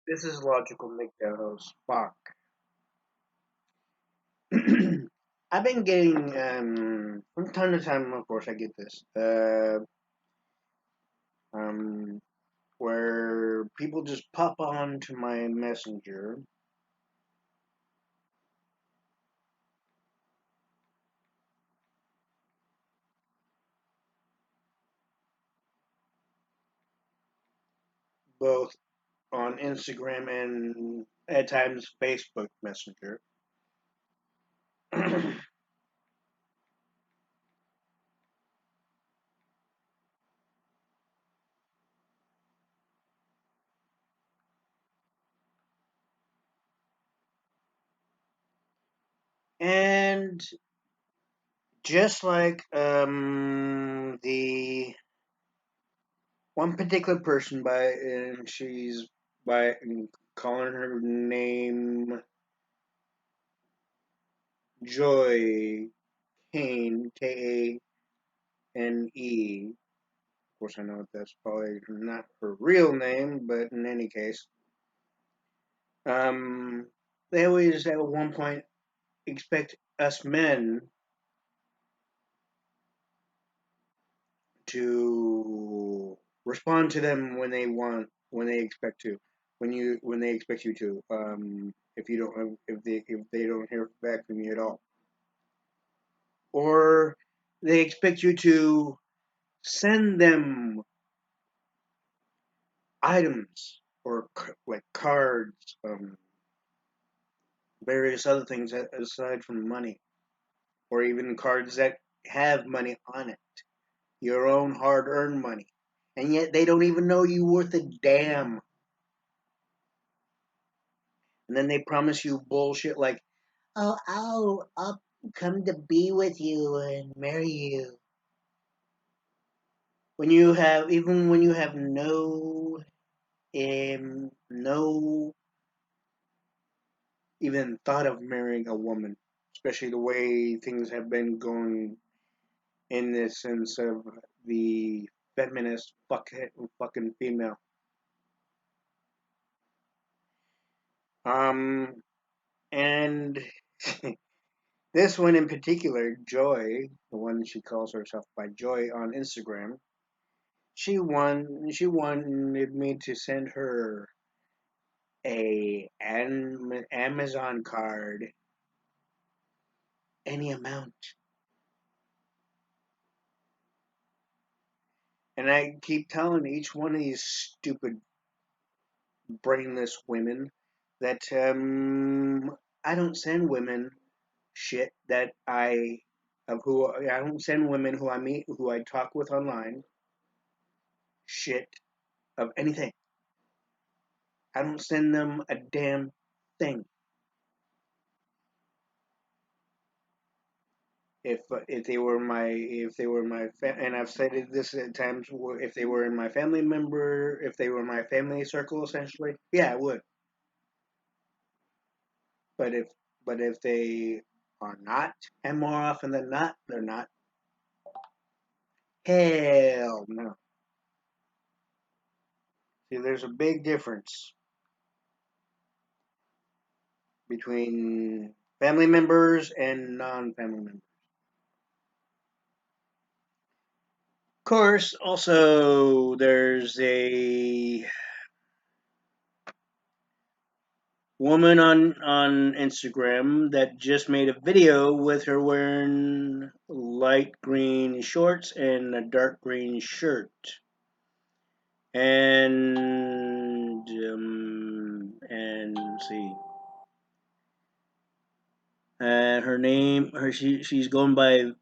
This is Logical MGTOW Spock. I've been getting from time to time. Of course, I get this um, where people just pop on to my messenger, both on Instagram and at times Facebook Messenger, and just like the one particular person by and she's by calling her name Joy Kane, Kane. Of course, I know that's probably not her real name, but in any case, um, they always at one point expect us men to respond to them when they expect to, when they expect you to. If you don't, if they don't hear back from you at all, or they expect you to send them items or like cards, various other things aside from money, or even cards that have money on it, your own hard-earned money, and yet they don't even know you worth a damn. And then they promise you bullshit like, "Oh, I'll come to be with you and marry you." When you have no even thought of marrying a woman, especially the way things have been going in the sense of the feminist fucking female. Um, and this one in particular, Joy, the one she calls herself by Joy on Instagram, she wanted me to send her an Amazon card, any amount. And I keep telling each one of these stupid brainless women that I don't send women shit that I don't send women who I meet who I talk with online shit of anything. I don't send them a damn thing. If they were my and I've stated this at times, if they were in my family member, if they were my family circle essentially, yeah, I would. But if they are not, and more often than not they're not, hell no. See, there's a big difference between family members and non-family members. Of course, also there's a woman on Instagram that just made a video with her wearing light green shorts and a dark green shirt. And let's see. Her name, she's going by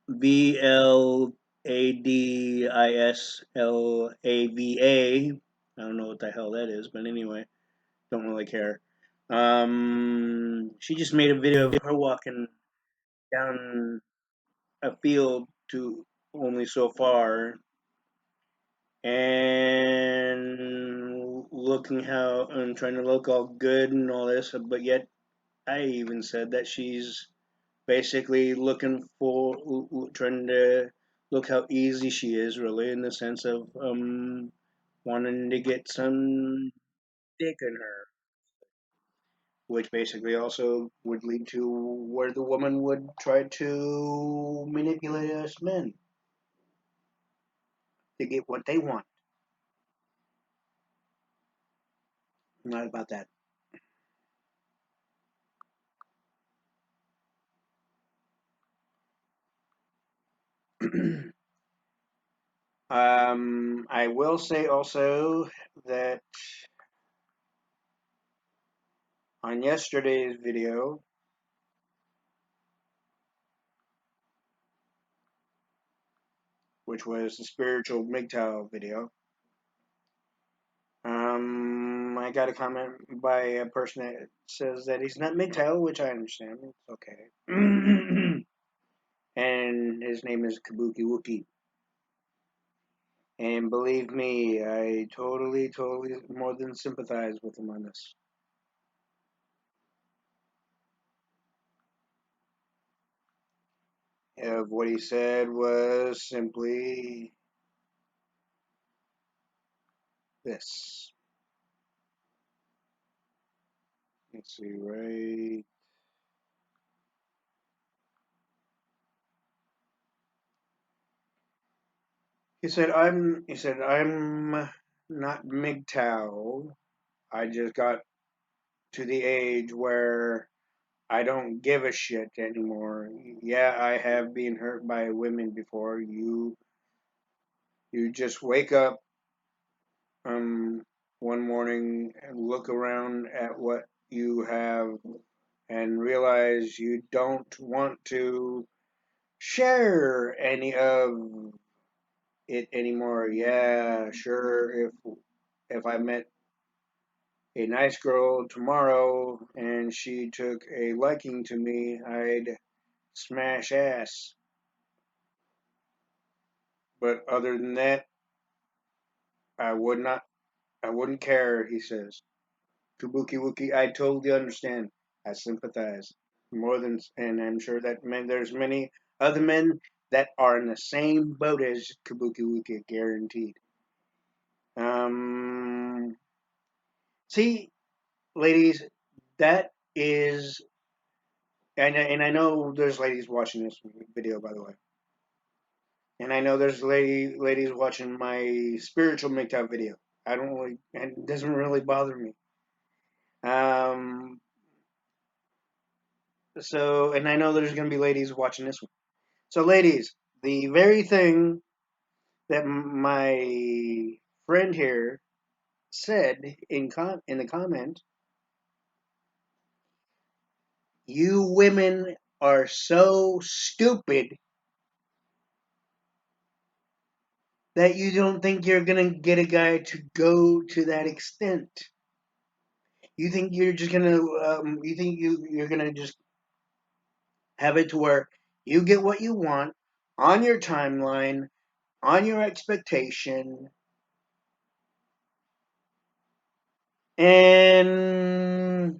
VLADISLAVA. I don't know what the hell that is, but anyway, don't really care. She just made a video of her walking down a field to only so far, and looking how and trying to look all good and all this, but yet I even said that she's basically looking for trying to look how easy she is, really, in the sense of wanting to get some dick in her, which basically also would lead to where the woman would try to manipulate us men to get what they want. Not about that. I will say also that on yesterday's video, which was the spiritual MGTOW video, I got a comment by a person that says that he's not MGTOW, which I understand. It's okay. And his name is Kabuki Wookie. And believe me, I totally, totally more than sympathize with him on this. What he said was simply this. Let's see, right? I'm not MGTOW. I just got to the age where I don't give a shit anymore. Yeah, I have been hurt by women before. You just wake up one morning and look around at what you have and realize you don't want to share any of it anymore. Yeah, sure, if I met a nice girl tomorrow and she took a liking to me, I'd smash ass. But other than that, I would not I wouldn't care, he says. Kabuki Wookie, I totally understand. I sympathize. More than, and I'm sure that there's many other men that are in the same boat as Kabuki Wookie, guaranteed. Um, See, ladies, that is, and I know there's ladies watching this video, by the way, and I know there's ladies watching my spiritual MGTOW video. I don't really, and it doesn't really bother me. Um, and I know there's gonna be ladies watching this one. So, ladies, the very thing that my friend here said in the comment, you women are so stupid that you don't think you're gonna get a guy to go to that extent. You think you're just gonna, you think you're gonna just have it to where you get what you want on your timeline, on your expectation, and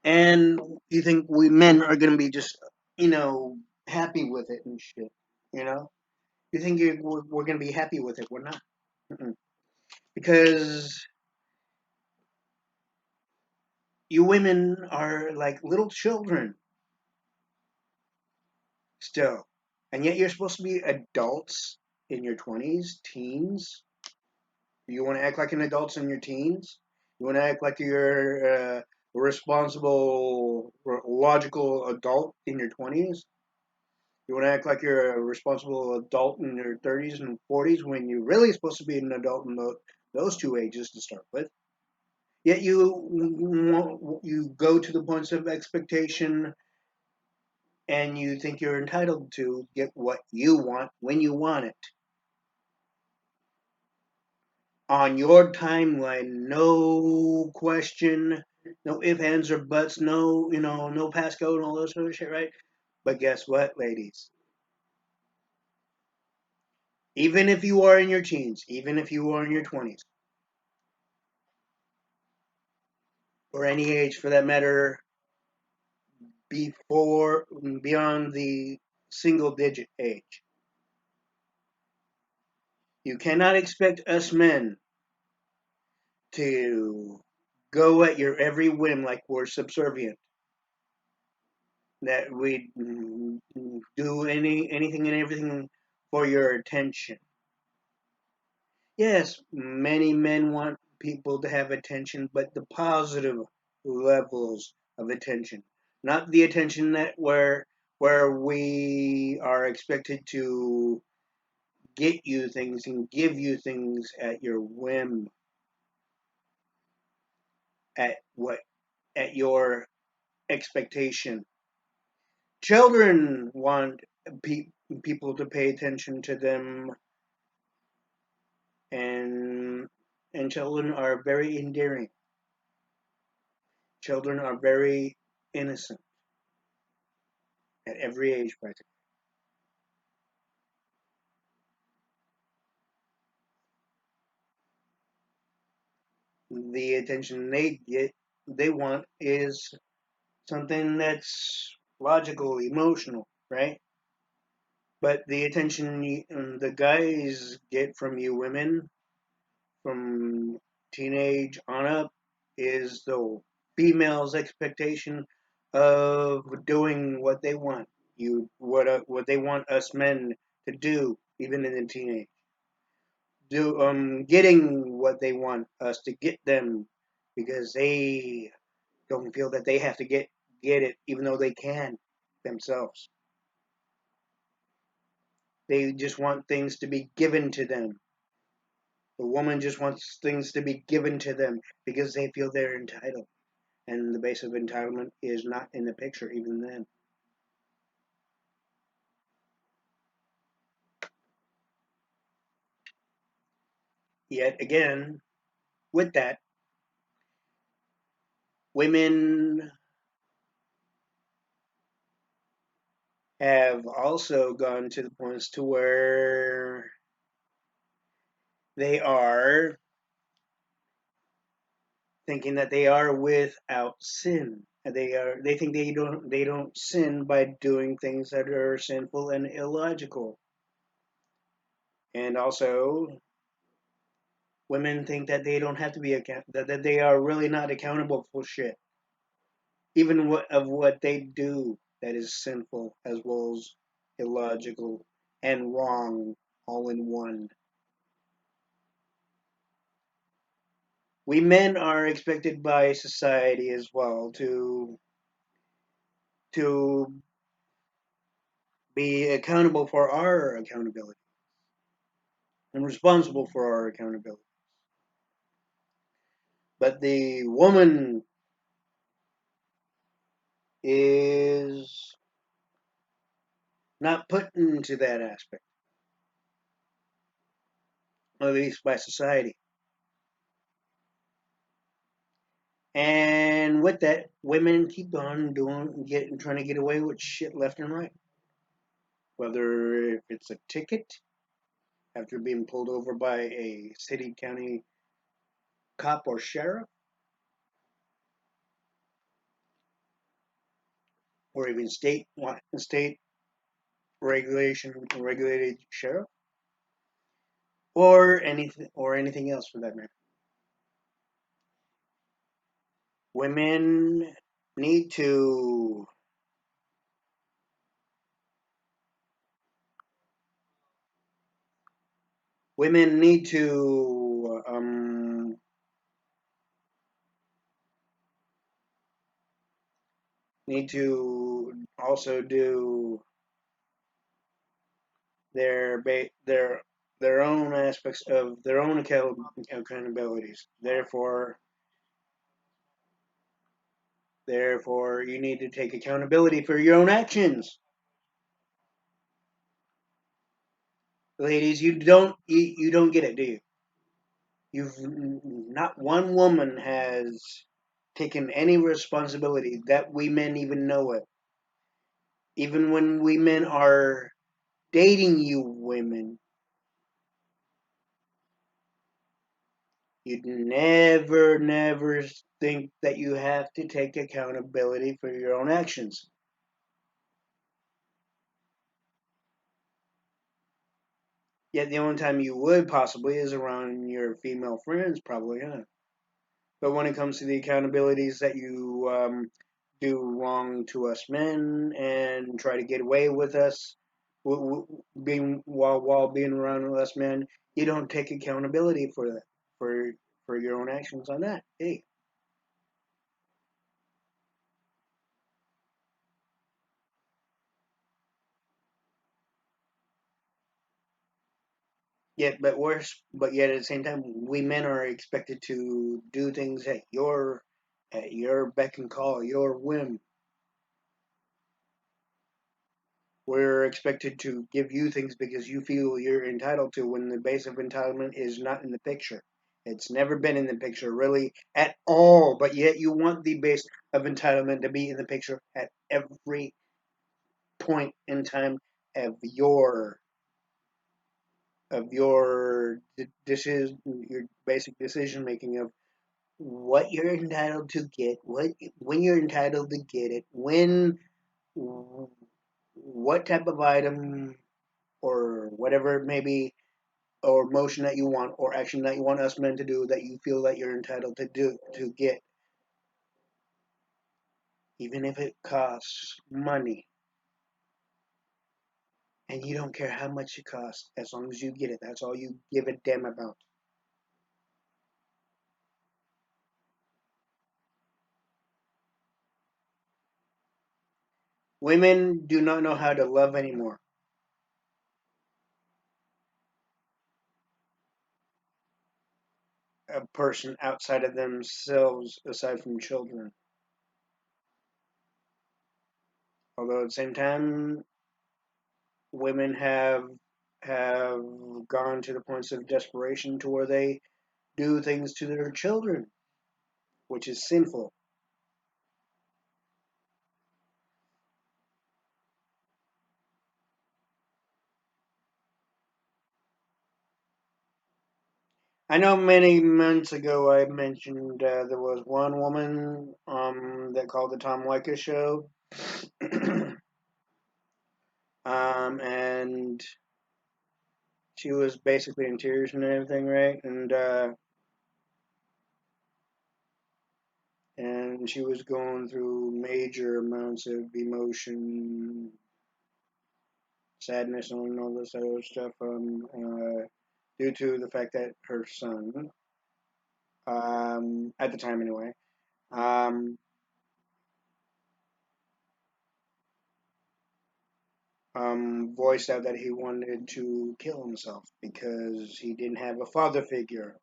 and you think we men are gonna be just, you know, happy with it and shit, you know? You think we're gonna be happy with it? We're not. Mm-mm. Because you women are like little children still. And yet you're supposed to be adults in your 20s, teens. You want to act like an adult in your teens? You want to act like you're a responsible, logical adult in your 20s? You want to act like you're a responsible adult in your 30s and 40s when you're really supposed to be an adult in those two ages to start with? Yet you go to the points of expectation and you think you're entitled to get what you want when you want it on your timeline, no question, no ifs, ands, or buts, no, no passcode and all those sort of shit, right? But guess what, ladies? Even if you are in your teens, even if you are in your 20s, or any age for that matter, before, beyond the single digit age, You cannot expect us men to go at your every whim like we're subservient, that we do anything and everything for your attention. Yes, many men want people to have attention, but the positive levels of attention, not the attention that where we are expected to get you things and give you things at your whim, at what at your expectation. Children want pe- people to pay attention to them, and children are very endearing. Children are very innocent at every age, practically. The attention they want is something that's logical, emotional, right? But the attention the guys get from you women, from teenage on up, is the female's expectation of doing what they want. What they want us men to do, even in the teenage. Getting what they want us to get them, because they don't feel that they have to get it, even though they can themselves. They just want things to be given to them. The woman just wants things to be given to them because they feel they're entitled. And the base of entitlement is not in the picture even then. Yet again, with that, women have also gone to the points to where they are thinking that they are without sin. They think they don't sin by doing things that are sinful and illogical. And also, women think that they don't have to be that they are really not accountable for shit, even what they do that is sinful as well as illogical and wrong all in one. We men are expected by society as well to be accountable for our accountability and responsible for our accountability. But the woman is not put into that aspect, at least by society. And with that, women keep on trying to get away with shit left and right. Whether if it's a ticket after being pulled over by a city, county cop or sheriff, or even state regulated sheriff, or anything else for that matter. Women need to women need to also do their their own aspects of their own accountabilities. Therefore, you need to take accountability for your own actions, ladies. You don't get it, do you? You've Not one woman has taken any responsibility that we men even know it. Even when we men are dating you women, you'd never think that you have to take accountability for your own actions. Yet the only time you would possibly is around your female friends, probably, huh? But when it comes to the accountabilities that you do wrong to us men and try to get away with us, being while being around with us men, you don't take accountability for that, for for your own actions on that. Hey, yet but worse, but yet at the same time, we men are expected to do things at your beck and call, your whim. We're expected to give you things because you feel you're entitled to when the base of entitlement is not in the picture. It's never been in the picture really at all, but yet you want the base of entitlement to be in the picture at every point in time of your decision, your basic decision making of what you're entitled to get, what when you're entitled to get it, when what type of item or whatever it may be, or motion that you want, or action that you want us men to do that you feel that you're entitled to do to get, even if it costs money, and you don't care how much it costs, as long as you get it. That's all you give a damn about. Women do not know how to love anymore. A person outside of themselves, aside from children. Although at the same time, women have gone to the points of desperation to where they do things to their children, which is sinful. I know many months ago I mentioned there was one woman that called the Tom Leykis show, and she was basically in tears and everything, right? And she was going through major amounts of emotion, sadness, and all this other stuff, due to the fact that her son, at the time anyway, um, voiced out that he wanted to kill himself because he didn't have a father figure.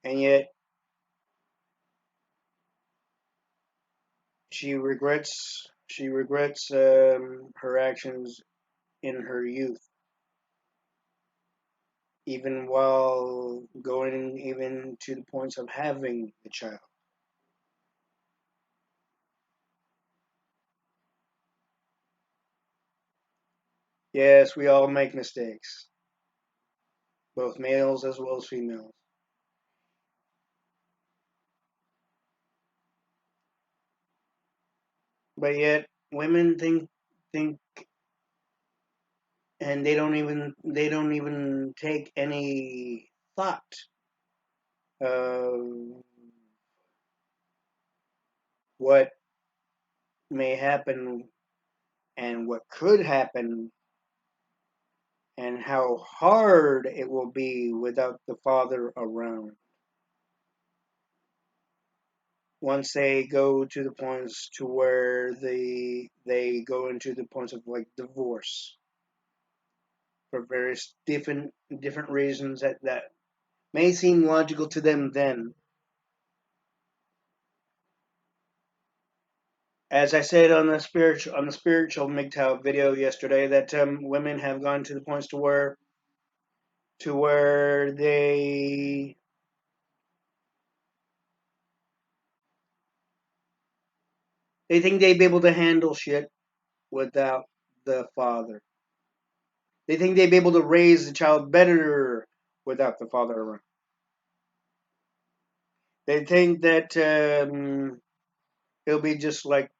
And yet she regrets her actions in her youth, even while going even to the points of having the child. Yes, we all make mistakes, both males as well as females. But yet women think and they don't even take any thought of what may happen and what could happen and how hard it will be without the father around. Once they go to the points to where they go into the points of like divorce for various different reasons that may seem logical to them then. As I said on the spiritual MGTOW video yesterday, that women have gone to the points to where they think they'd be able to handle shit without the father. They think they'd be able to raise the child better without the father around. They think that it'll be just like,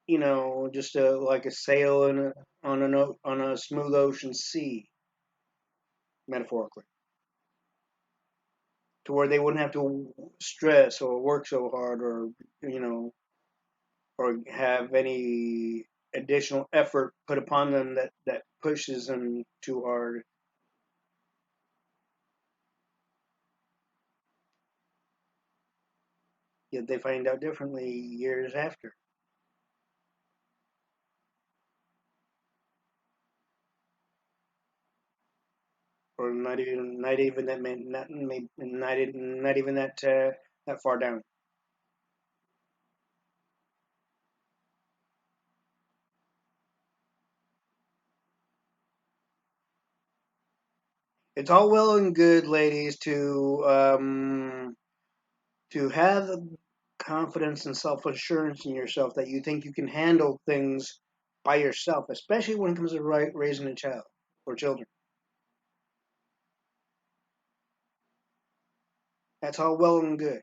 just like a sail on a smooth ocean sea, metaphorically, to where they wouldn't have to stress or work so hard, or you know, or have any additional effort put upon them that pushes them too hard. Yet they find out differently years after, or not even that not even that far down. It's all well and good, ladies, to have confidence and self assurance in yourself that you think you can handle things by yourself, especially when it comes to raising a child or children. That's all well and good,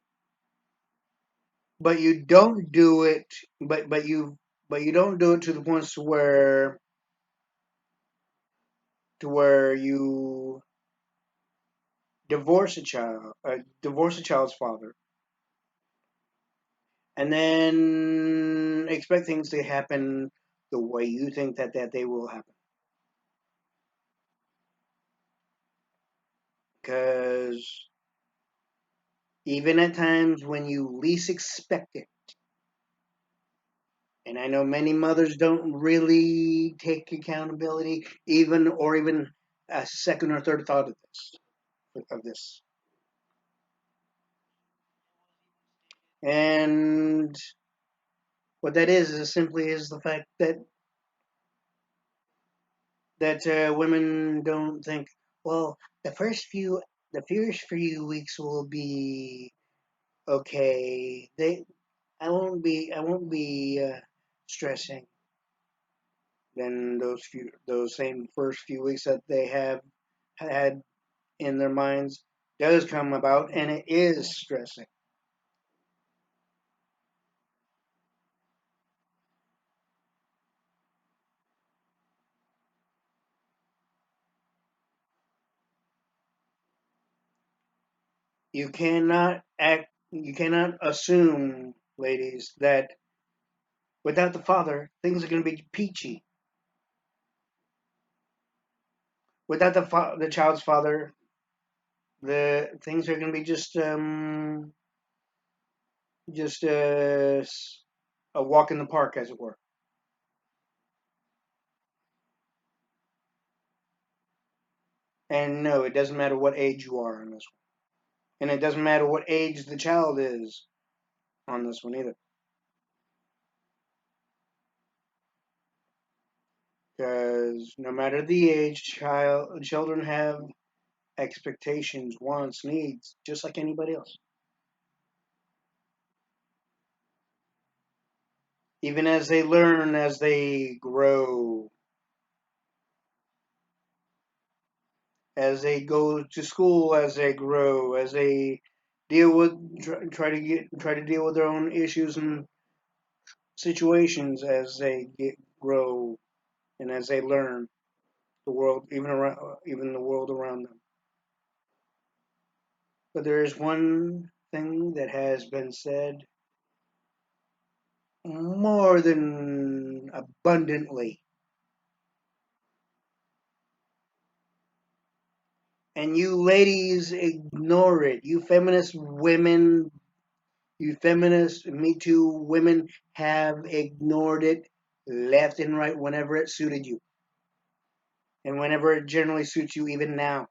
but you don't do it. But you don't do it to the points to where you divorce a child's father, and then expect things to happen the way you think that they will happen. Because even at times when you least expect it, and I know many mothers don't really take accountability, even a second or third thought of this. And what that is simply is the fact that women don't think, well, the first few the first few weeks will be okay. I won't be stressing. Then those same first few weeks that they have had in their minds does come about, and it is stressing. You cannot assume, ladies, that without the father things are going to be peachy. Without the child's father, the things are going to be just a walk in the park, as it were. And no, it doesn't matter what age you are on this one, and it doesn't matter what age the child is on this one either, because no matter the age, children have expectations, wants, needs, just like anybody else. Even as they learn, as they grow, as they go to school, as they grow, as they try to deal with their own issues and situations, as they grow and as they learn the world, even the world around them. But there is one thing that has been said more than abundantly, and you ladies ignore it. You feminist Me Too women have ignored it left and right whenever it suited you, and whenever it generally suits you, even now.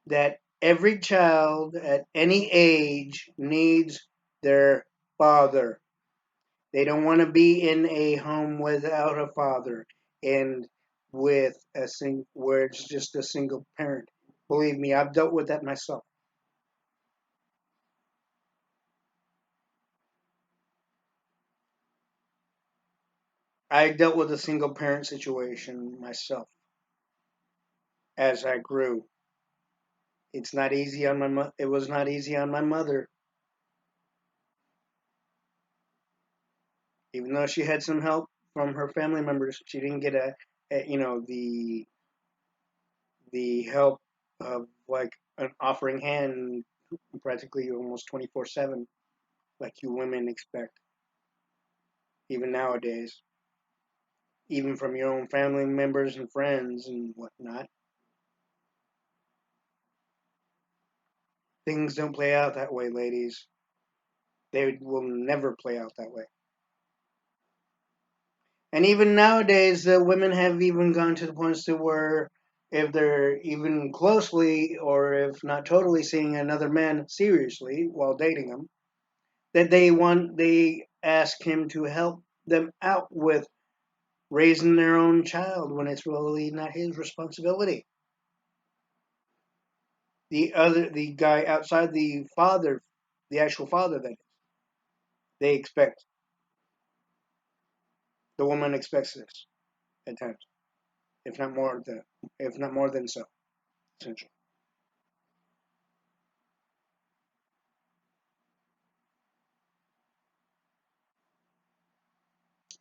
That every child at any age needs their father. They don't want to be in a home without a father and where it's just a single parent. Believe me, I've dealt with that myself. I dealt with a single parent situation myself as I grew. It's not easy on it was not easy on my mother, even though she had some help from her family members. She didn't get the help of like an offering hand practically almost 24/7 like you women expect even nowadays, even from your own family members and friends and whatnot. Things don't play out that way, ladies. They will never play out that way. And even nowadays, women have even gone to the points to where if they're even closely or if not totally seeing another man seriously while dating him, that they ask him to help them out with raising their own child when it's really not his responsibility. The guy outside the father, the actual father, that they expect the woman expects this at times, if not more than if not more than so, essentially.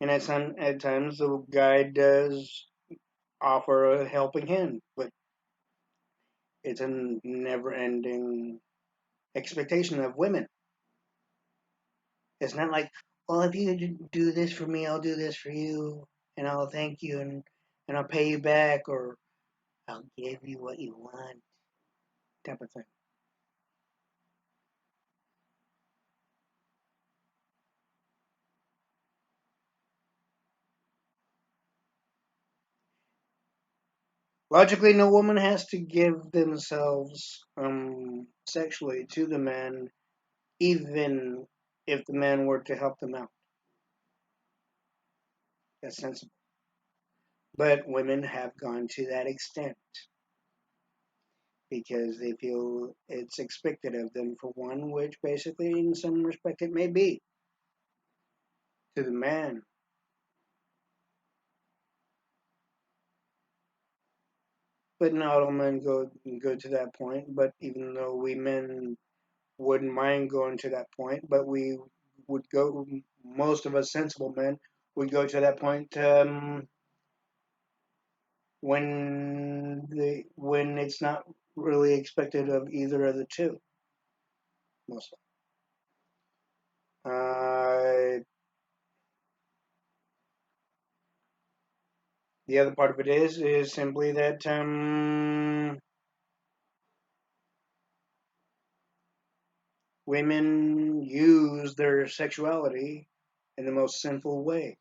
And at times the guy does offer a helping hand, but it's a never-ending expectation of women. It's not like, well, if you do this for me, I'll do this for you, and I'll thank you, and I'll pay you back, or I'll give you what you want, type of thing. Logically, no woman has to give themselves sexually to the man, even if the man were to help them out. That's sensible. But women have gone to that extent because they feel it's expected of them for one, which basically, in some respect, it may be to the man. But not all men go to that point. But even though we men wouldn't mind going to that point, but we would go. Most of us sensible men would go to that point when it's not really expected of either of the two. Mostly. Uh, the other part of it is simply that women use their sexuality in the most sinful ways.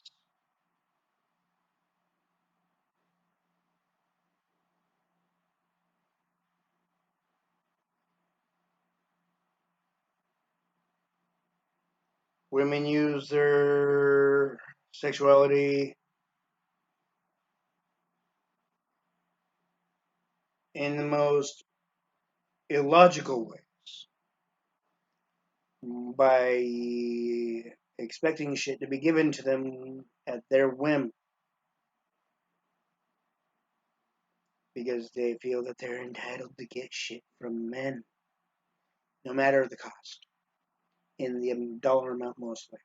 Women use their sexuality in the most illogical ways by expecting shit to be given to them at their whim because they feel that they're entitled to get shit from men, no matter the cost, in the dollar amount mostly.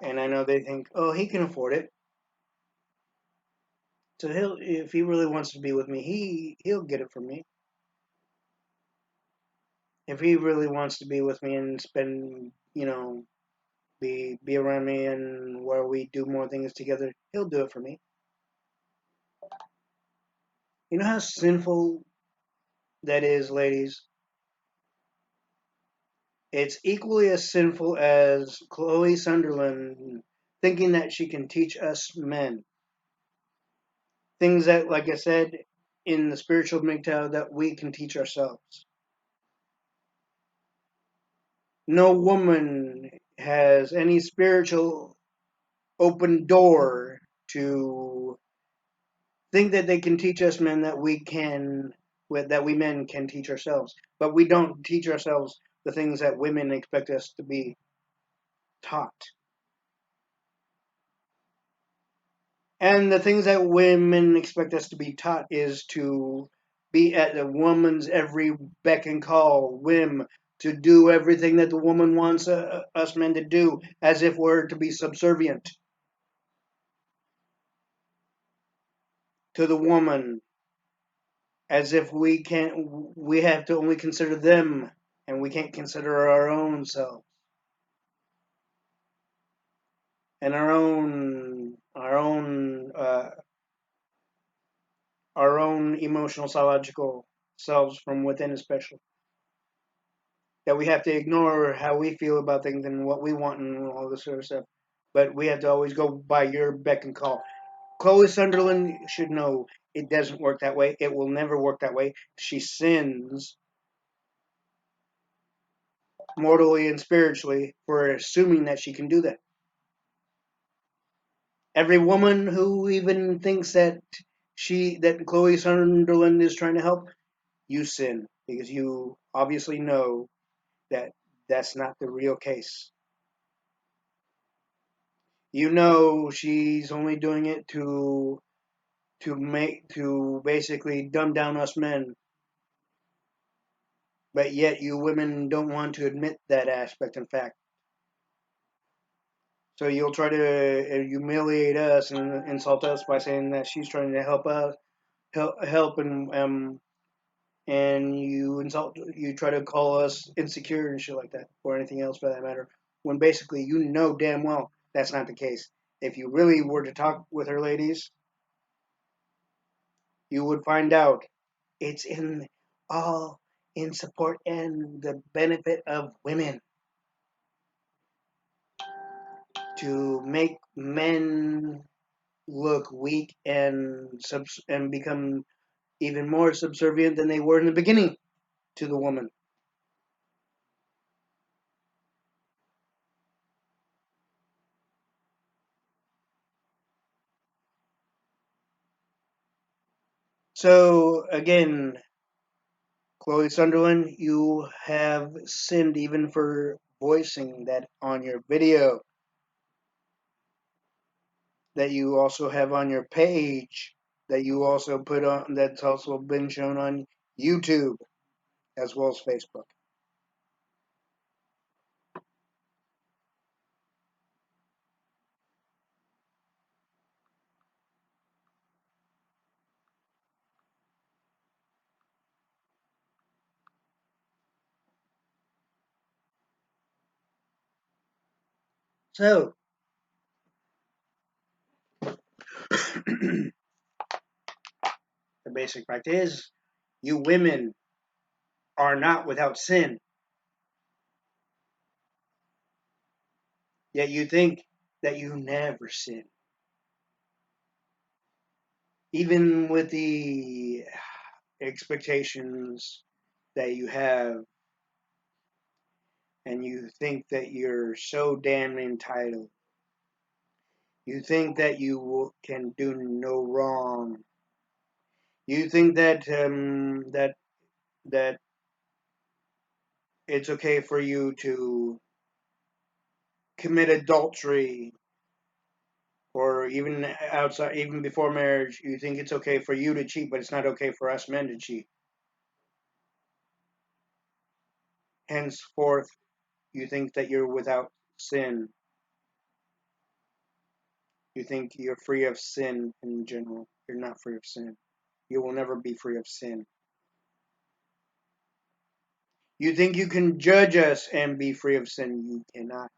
And I know they think, oh, he can afford it. So he'll, if he really wants to be with me, he'll get it from me. If he really wants to be with me and spend, be around me and where we do more things together, he'll do it for me. You know how sinful that is, ladies? It's equally as sinful as Chloe Sunderland thinking that she can teach us men things that, like I said, in the spiritual MGTOW, that we can teach ourselves. No woman has any spiritual open door to think that they can teach us men that we men can teach ourselves, but we don't teach ourselves the things that women expect us to be taught. And the things that women expect us to be taught is to be at the woman's every beck and call, whim, to do everything that the woman wants us men to do, as if we're to be subservient to the woman, as if we have to only consider them and we can't consider our own selves and our own emotional psychological selves from within, especially that we have to ignore how we feel about things and what we want and all this sort of stuff. But we have to always go by your beck and call. Chloe Sunderland should know it doesn't work that way. It will never work that way. She sins mortally and spiritually for assuming that she can do that. Every woman who even thinks that Chloe Sunderland is trying to help, you sin because you obviously know that that's not the real case. You know she's only doing it to basically dumb down us men, but yet you women don't want to admit that aspect in fact. So you'll try to humiliate us and insult us by saying that she's trying to help us, help and you try to call us insecure and shit like that, or anything else for that matter. When basically you know damn well that's not the case. If you really were to talk with her ladies, you would find out it's in all in support and the benefit of women to make men look weak and become even more subservient than they were in the beginning to the woman. So again, Chloe Sunderland, you have sinned even for voicing that on your video that you also have on your page that you also put on that's also been shown on YouTube as well as Facebook. So the basic fact is you women are not without sin, yet you think that you never sin. Even with the expectations that you have, and you think that you're so damn entitled. You think that you can do no wrong. You think that it's okay for you to commit adultery, or even outside, even before marriage. You think it's okay for you to cheat, but it's not okay for us men to cheat. Henceforth, you think that you're without sin. You think you're free of sin in general. You're not free of sin. You will never be free of sin. You think you can judge us and be free of sin. You cannot.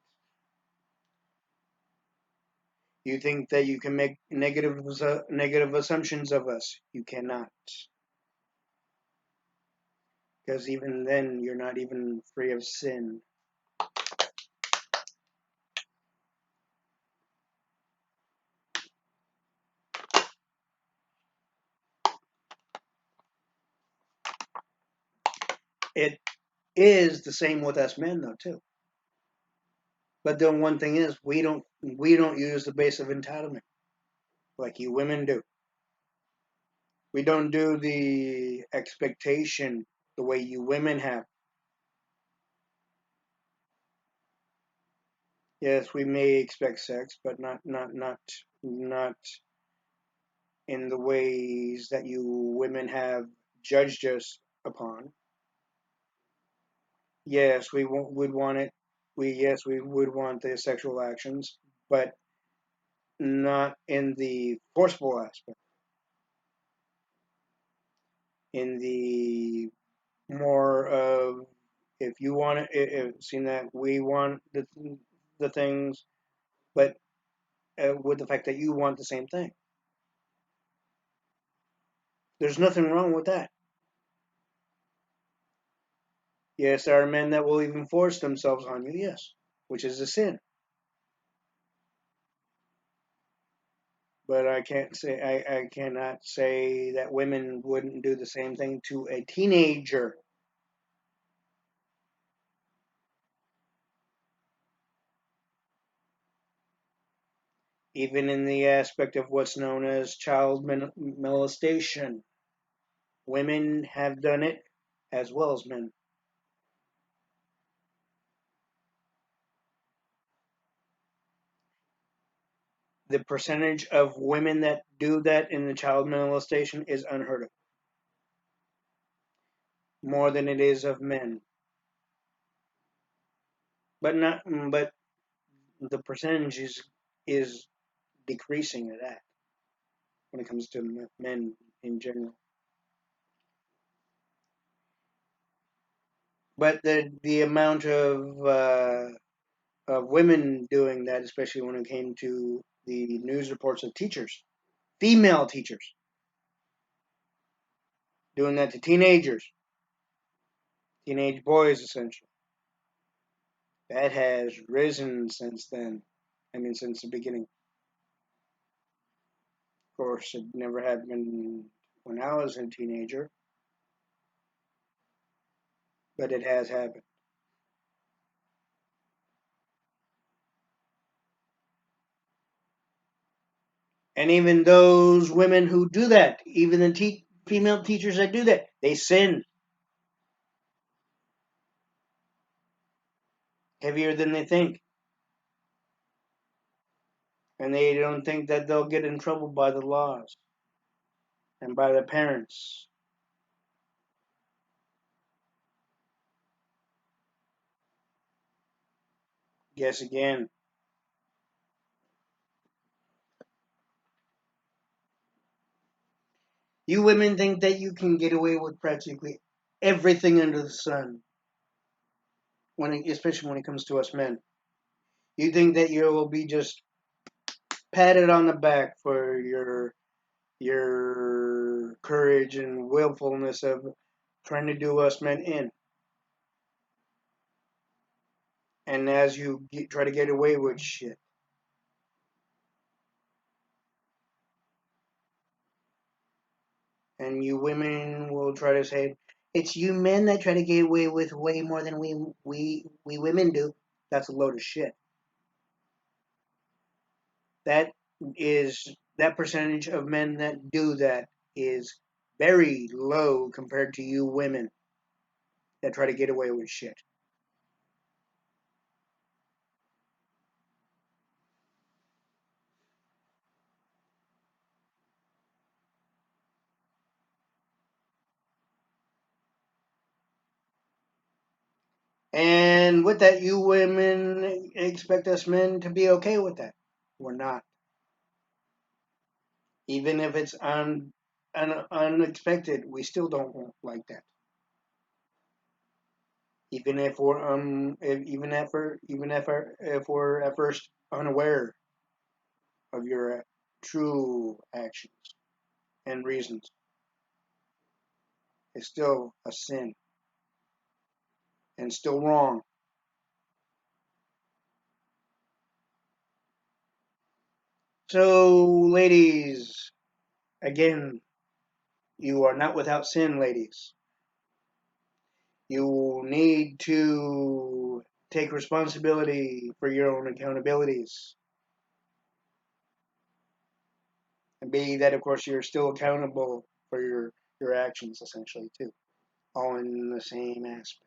You think that you can make negative assumptions of us. You cannot. Because even then, you're not even free of sin. It is the same with us men, though, too. But the one thing is, we don't use the base of entitlement like you women do. We don't do the expectation the way you women have. Yes, we may expect sex, but not in the ways that you women have judged us upon. Yes, would want it. We would want the sexual actions, but not in the forceful aspect. In the more of, if you want it, seeing that we want the things, but with the fact that you want the same thing. There's nothing wrong with that. Yes, there are men that will even force themselves on you. Yes, which is a sin. But I cannot say that women wouldn't do the same thing to a teenager, even in the aspect of what's known as child molestation. Women have done it as well as men. The percentage of women that do that in the child molestation is unheard of, more than it is of men. But not, but the percentage is decreasing at that when it comes to men in general. But the amount of women doing that, especially when it came to the news reports of teachers, female teachers, doing that to teenagers, teenage boys, essentially. That has risen since then. I mean, since the beginning. Of course, it never happened when I was a teenager, but it has happened. And even those women who do that, even the female teachers that do that, they sin heavier than they think. And they don't think that they'll get in trouble by the laws and by the parents. Guess again, you women think that you can get away with practically everything under the sun, especially when it comes to us men. You think that you will be just patted on the back for your courage and willfulness of trying to do us men in. And as you try to get away with shit, and you women will try to say it's you men that try to get away with way more than we women do. That's a load of shit. That that percentage of men that do that is very low compared to you women that try to get away with shit. And with that, you women expect us men to be okay with that. We're not. Even if it's unexpected, we still don't like that. Even if we're if we're at first unaware of your true actions and reasons, it's still a sin and still wrong. So, ladies, again, you are not without sin, ladies. You need to take responsibility for your own accountabilities. And be that, of course, you're still accountable for your actions, essentially, too. All in the same aspect.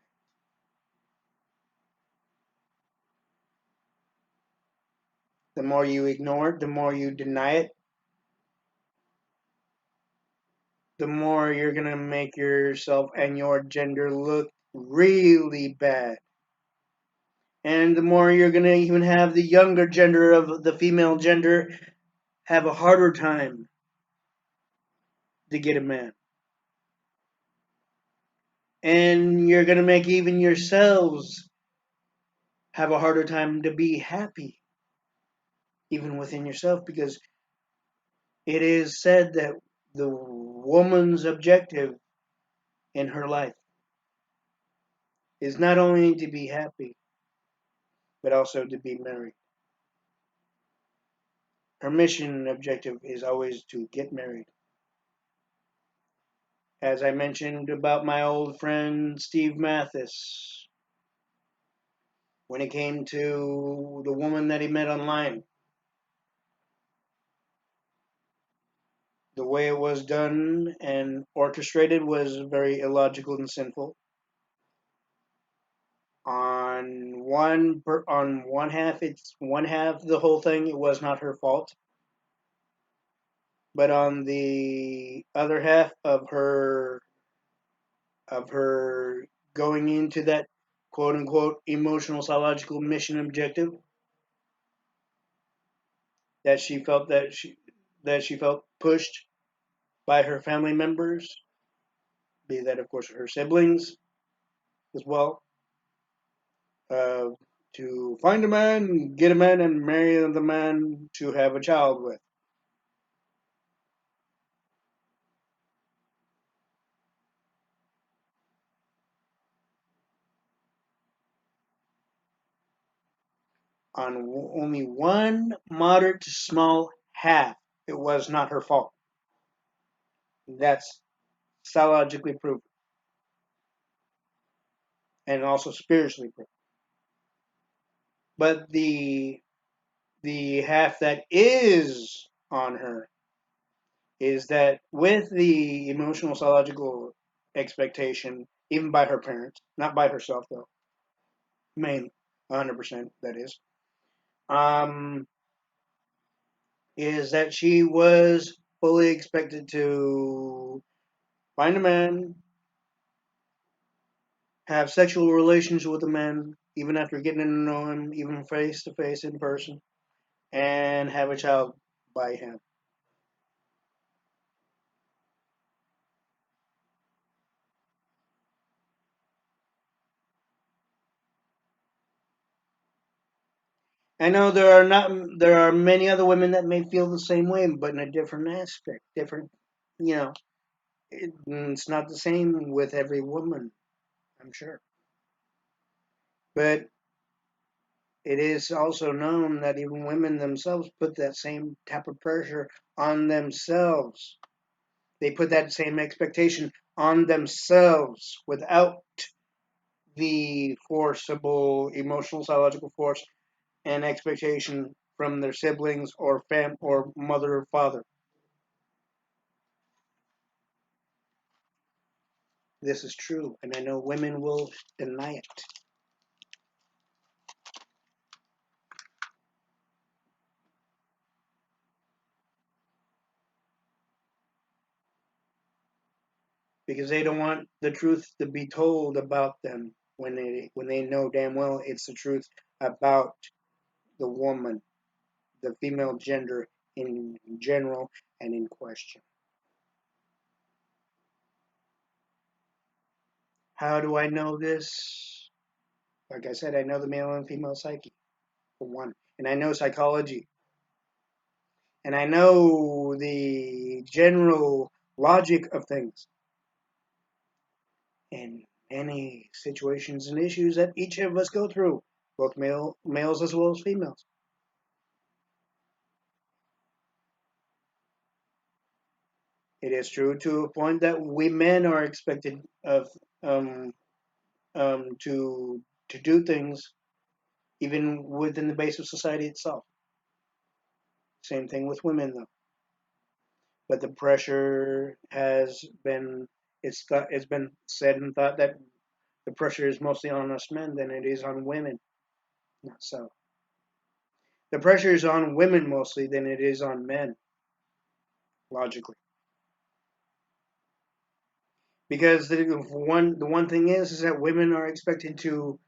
The more you ignore it, the more you deny it, the more you're going to make yourself and your gender look really bad. And the more you're going to even have the younger gender of the female gender have a harder time to get a man. And you're going to make even yourselves have a harder time to be happy, even within yourself, because it is said that the woman's objective in her life is not only to be happy, but also to be married. Her mission and objective is always to get married. As I mentioned about my old friend Steve Mathis, when it came to the woman that he met online, the way it was done and orchestrated was very illogical and sinful. On one half, it's one half the whole thing. It was not her fault, but on the other half of her going into that quote unquote emotional psychological mission objective, that she felt pushed by her family members, be that of course her siblings as well, uh, to find a man, get a man, and marry the man to have a child with. On only one moderate to small half, it was not her fault. That's psychologically proven and also spiritually proven. But the half that is on her is that with the emotional psychological expectation, even by her parents, not by herself though, main 100% that um, is that she was fully expected to find a man, have sexual relations with a man, even after getting to know him, even face to face in person, and have a child by him. I know there are many other women that may feel the same way, but in a different aspect, different, you know, it's not the same with every woman, I'm sure. But it is also known that even women themselves put that same type of pressure on themselves. They put that same expectation on themselves without the forcible emotional psychological force and expectation from their siblings or or mother or father. This is true, and I know women will deny it because they don't want the truth to be told about them when they know damn well it's the truth about the woman, the female gender in general and in question. How do I know this? Like I said, I know the male and female psyche, for one, and I know psychology, and I know the general logic of things in many situations and issues that each of us go through, both males as well as females. It is true to a point that we men are expected of um, to do things even within the base of society itself. Same thing with women, though. But the pressure has been it's been said and thought that the pressure is mostly on us men than it is on women. Not so. The pressure is on women mostly than it is on men, logically. because the one thing is that women are expected to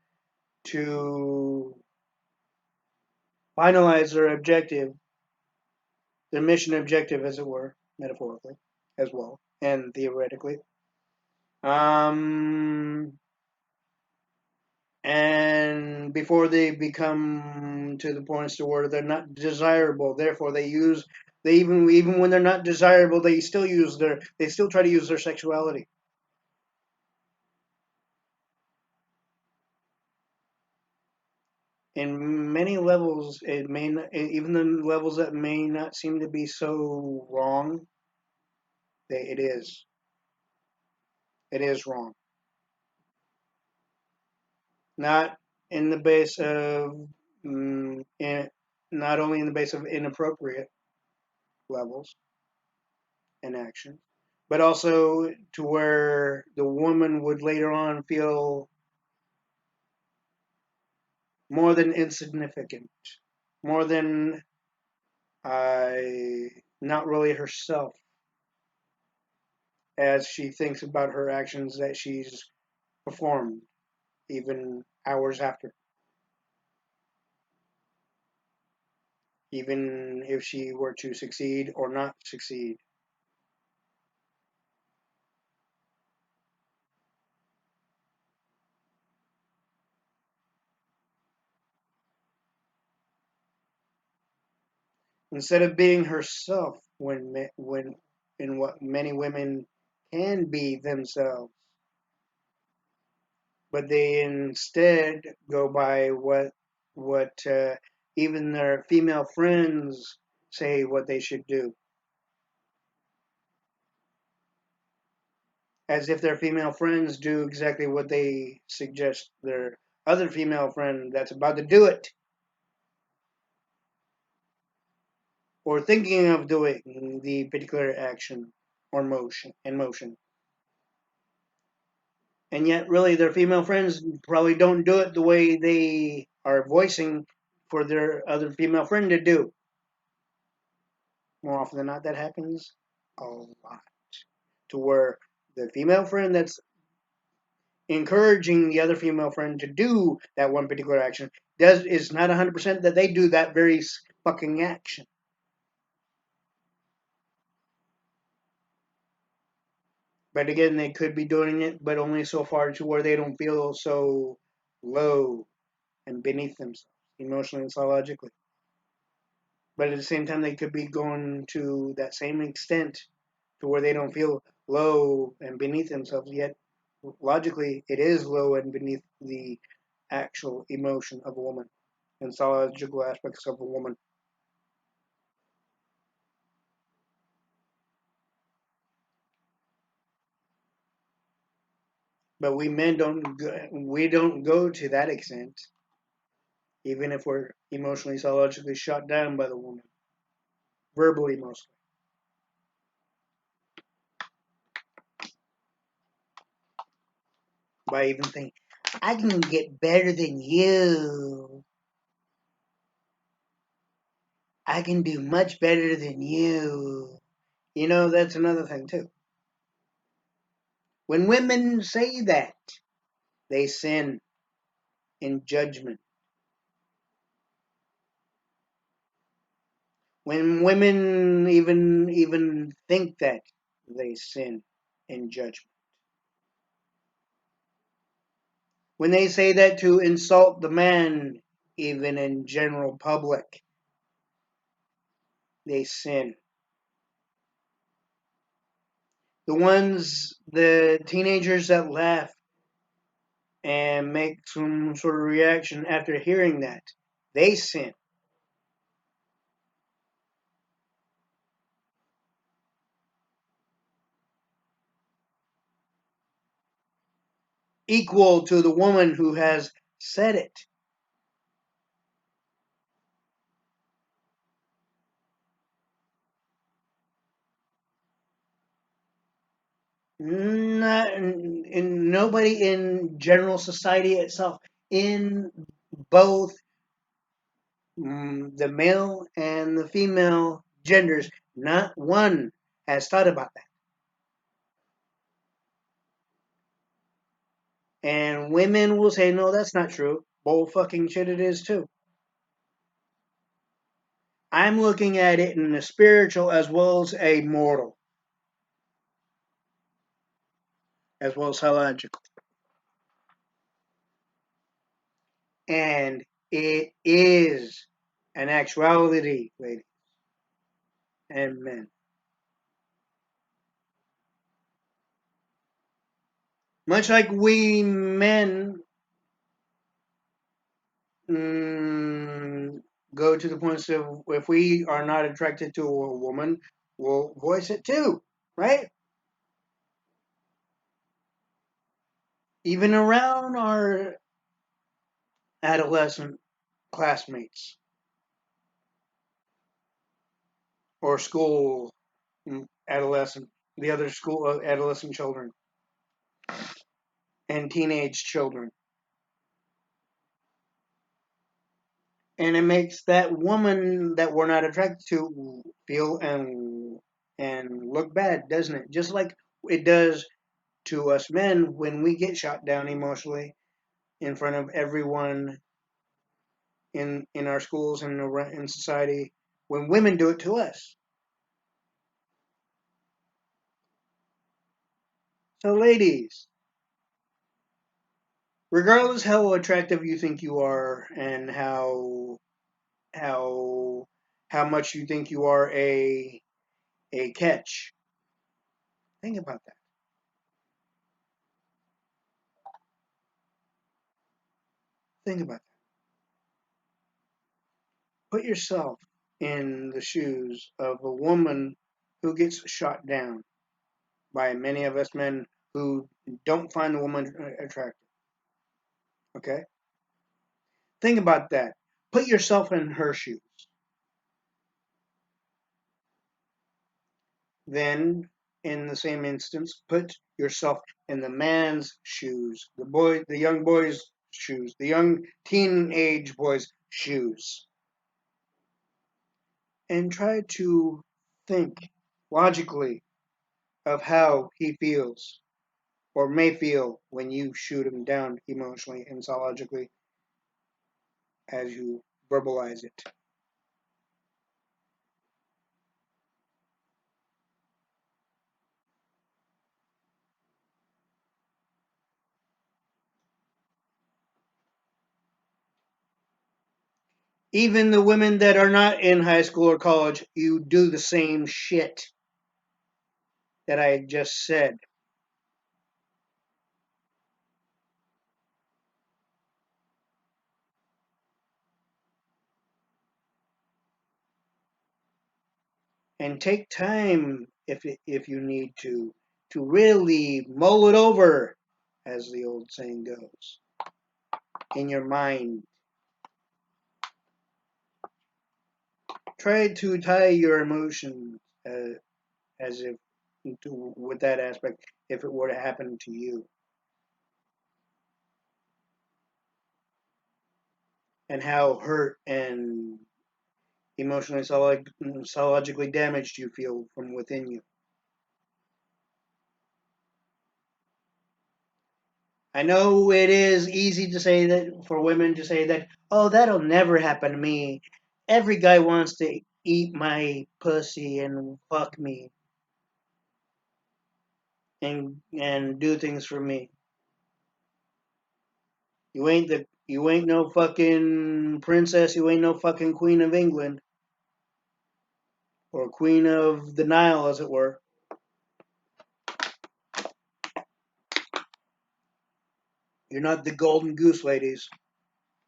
finalize their objective, their mission objective, as it were, metaphorically, as well, and theoretically. Um, and before they become to the point to where they're not desirable, therefore they even when they're not desirable, they still try to use their sexuality. In many levels, it may not, even the levels that may not seem to be so wrong, it is. It is wrong. Not in the base of, not only in the base of inappropriate levels and actions, but also to where the woman would later on feel more than insignificant, more than not really herself, as she thinks about her actions that she's performed even hours after, even if she were to succeed or not succeed. Instead of being herself, when in what many women can be themselves, but they instead go by what even their female friends say what they should do, as if their female friends do exactly what they suggest their other female friend that's about to do it or thinking of doing the particular action or motion. And yet really their female friends probably don't do it the way they are voicing for their other female friend to do. More often than not, that happens a lot, to where the female friend that's encouraging the other female friend to do that one particular action does is not 100% that they do that very fucking action. But again, they could be doing it, but only so far to where they don't feel so low and beneath themselves, emotionally and psychologically. But at the same time, they could be going to that same extent to where they don't feel low and beneath themselves, yet logically it is low and beneath the actual emotion of a woman and psychological aspects of a woman. But we don't go to that extent, even if we're emotionally psychologically shot down by the woman, verbally mostly. By even thinking, I can get better than you. I can do much better than you. You know, that's another thing too. When women say that, they sin in judgment. When women even think that, they sin in judgment. When they say that to insult the man, even in general public, they sin. The teenagers that laugh and make some sort of reaction after hearing that, they sin. Equal to the woman who has said it. Not in nobody in general society itself, in both the male and the female genders, not one has thought about that. And women will say, no, that's not true. Bull fucking shit it is too. I'm looking at it in a spiritual as well as a mortal, as well as psychological. And it is an actuality, ladies and men. Much like we men mm, go to the points of if we are not attracted to a woman, we'll voice it too, right? Even around our adolescent classmates or school adolescent, the other school adolescent children and teenage children. And it makes that woman that we're not attracted to feel and look bad, doesn't it? Just like it does to us men when we get shot down emotionally in front of everyone in our schools and in society when women do it to us. So, ladies, regardless how attractive you think you are and how how much you think you are a catch, think about that. Think about that. Put yourself in the shoes of a woman who gets shot down by many of us men who don't find the woman attractive. Okay? Think about that. Put yourself in her shoes. Then, in the same instance, put yourself in the man's shoes, the young boy's shoes, the young teenage boy's shoes, and try to think logically of how he feels or may feel when you shoot him down emotionally and psychologically as you verbalize it. Even the women that are not in high school or college, you do the same shit that I just said. And take time if you need to really mull it over, as the old saying goes, in your mind. Try to tie your emotions as if with that aspect if it were to happen to you, and how hurt and emotionally psychologically damaged you feel from within you. I know it is easy to say that for women to say that, oh, that'll never happen to me. Every guy wants to eat my pussy and fuck me and do things for me. You ain't no fucking princess, you ain't no fucking queen of England or queen of the Nile as it were. You're not the golden goose, ladies.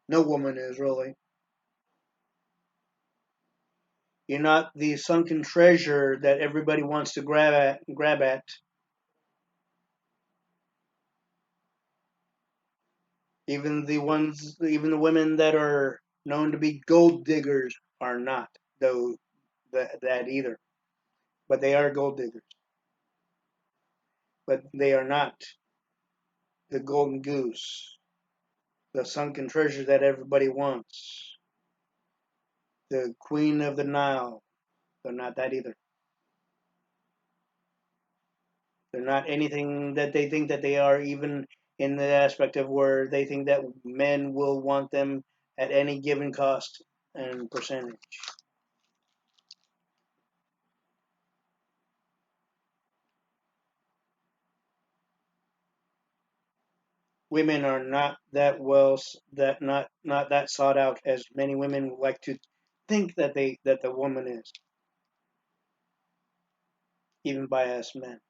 No woman is really. You're not the sunken treasure that everybody wants to grab at. Even the women that are known to be gold diggers are not though that either. But they are gold diggers. But they are not the golden goose, the sunken treasure that everybody wants, the queen of the Nile. They're not that either. They're not anything that they think that they are, even in the aspect of where they think that men will want them at any given cost and percentage. Women are not that well, that not that sought out as many women like to think that the woman is, even by us men.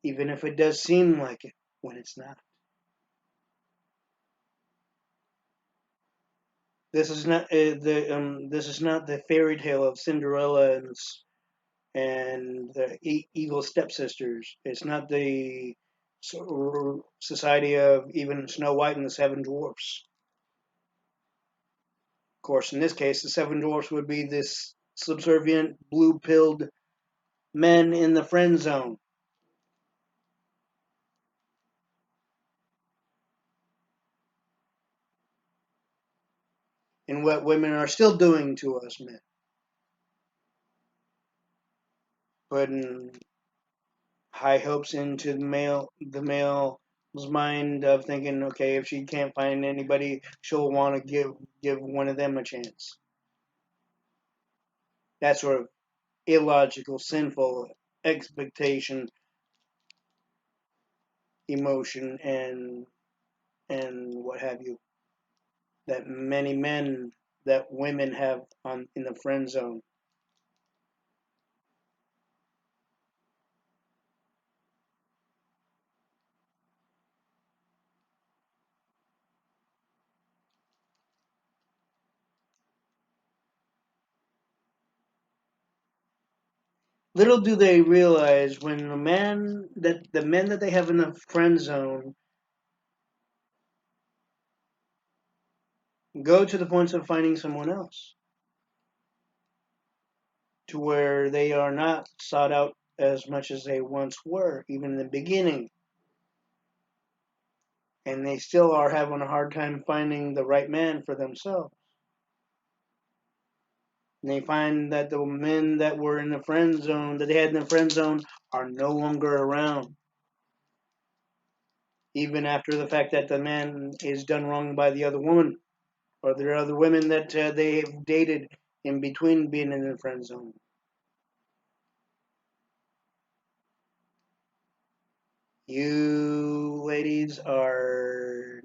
Even if it does seem like it when it's not. This is not the fairy tale of Cinderella and the evil stepsisters. It's not the society of even Snow White and the Seven Dwarfs. Of course, in this case, the Seven Dwarfs would be this subservient, blue-pilled men in the friend zone. And what women are still doing to us men, putting high hopes into the male's mind of thinking, okay, if she can't find anybody, she'll want to give one of them a chance. That sort of illogical, sinful expectation, emotion, and what have you, that many men, that women have on in the friend zone. Little do they realize when the men that they have in the friend zone go to the point of finding someone else, to where they are not sought out as much as they once were, even in the beginning, and they still are having a hard time finding the right man for themselves. And they find that the men that were in the friend zone, that they had in the friend zone, are no longer around, even after the fact that the man is done wrong by the other woman, or there are other women that they've dated in between being in the friend zone. You ladies are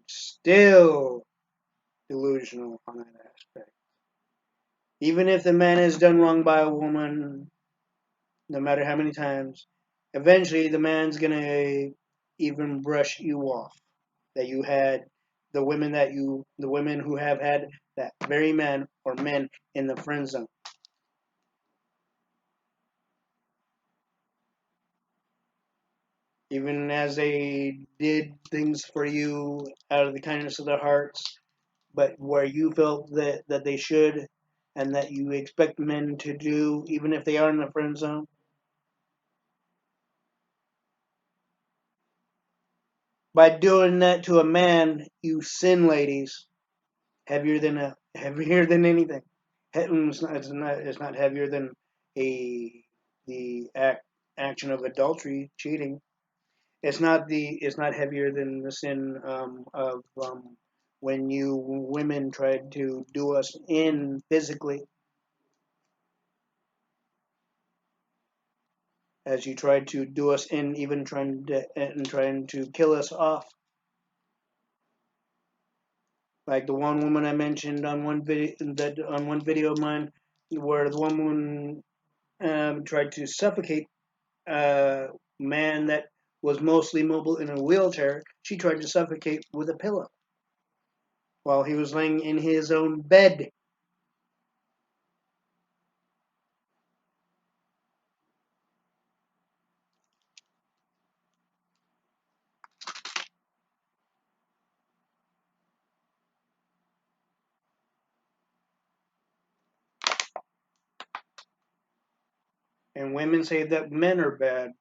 still delusional on that aspect. Even if the man is done wrong by a woman, no matter how many times, eventually the man's gonna even brush you off. That you had the women who have had that very man or men in the friend zone. Even as they did things for you out of the kindness of their hearts, but where you felt that they should and that you expect men to do, even if they are in the friend zone. By doing that to a man, you sin, ladies, heavier than anything. It's not heavier than a the action of adultery, cheating. It's not heavier than the sin of when you women tried to do us in physically, as you tried to do us in, even trying to kill us off. Like the one woman I mentioned on one video of mine, where the woman tried to suffocate a man that was mostly mobile in a wheelchair. She tried to suffocate with a pillow while he was laying in his own bed. And women say that men are bad.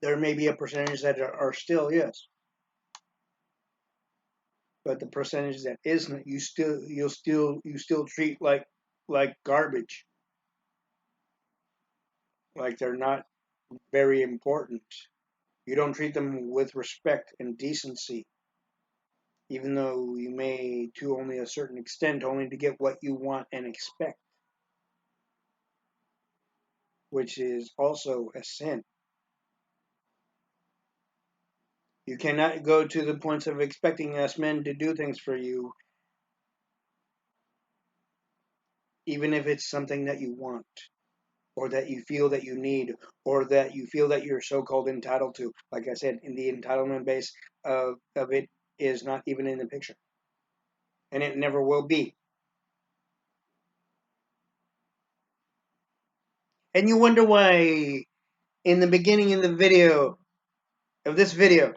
There may be a percentage that are still, yes, but the percentage that isn't, you still treat like like garbage, like they're not very important. You don't treat them with respect and decency, even though you may to only a certain extent, only to get what you want and expect, which is also a sin. You cannot go to the points of expecting us men to do things for you, even if it's something that you want, or that you feel that you need, or that you feel that you're so-called entitled to. Like I said, in the entitlement base of it is not even in the picture, and it never will be. And you wonder why in the beginning of this video